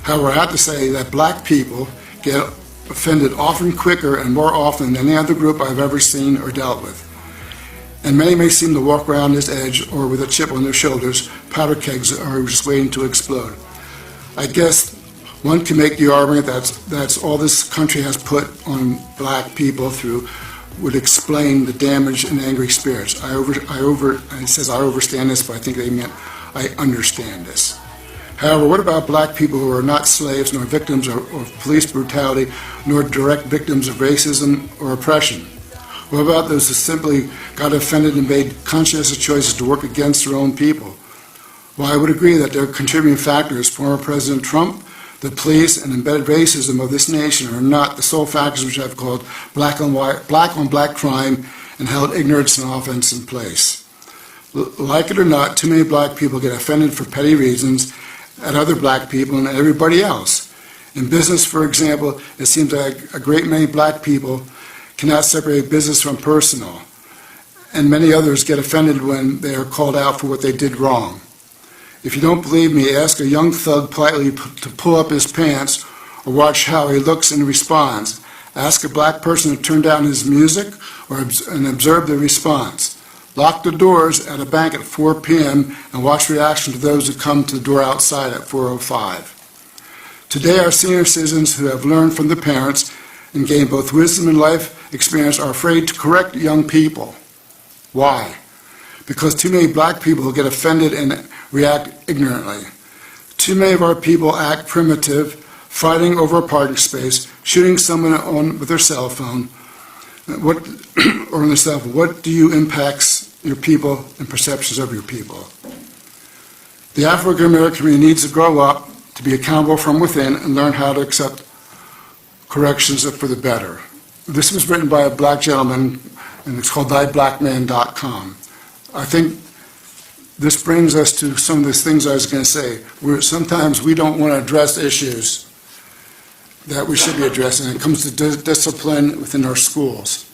However, I have to say that black people get offended often quicker and more often than any other group I've ever seen or dealt with. And many may seem to walk around this edge or with a chip on their shoulders, powder kegs are just waiting to explode. I guess one can make the argument that's all this country has put on black people through would explain the damage and angry spirits. It says I overstand this, but I think they meant I understand this. However, what about black people who are not slaves nor victims of police brutality nor direct victims of racism or oppression? What about those who simply got offended and made conscientious choices to work against their own people? Well, I would agree that they're contributing factors. Former President Trump, the police, and embedded racism of this nation are not the sole factors which I've called black on black crime and held ignorance and offense in place. Like it or not, too many black people get offended for petty reasons at other black people and everybody else. In business, for example, it seems like a great many black people cannot separate business from personal, and many others get offended when they are called out for what they did wrong. If you don't believe me, ask a young thug politely to pull up his pants or watch how he looks and responds. Ask a black person to turn down his music and observe the response. Lock the doors at a bank at 4 p.m. and watch the reaction to those who come to the door outside at 4:05. Today, our senior citizens who have learned from the parents and gained both wisdom and life experience are afraid to correct young people. Why? Because too many black people get offended and react ignorantly. Too many of our people act primitive, fighting over a parking space, shooting someone with their cell phone, what do you impacts your people and perceptions of your people? The African American community needs to grow up to be accountable from within and learn how to accept corrections for the better. This was written by a black gentleman, and it's called ThyBlackMan.com. I think this brings us to some of the things I was going to say. Sometimes we don't want to address issues that we should be addressing. It comes to discipline within our schools.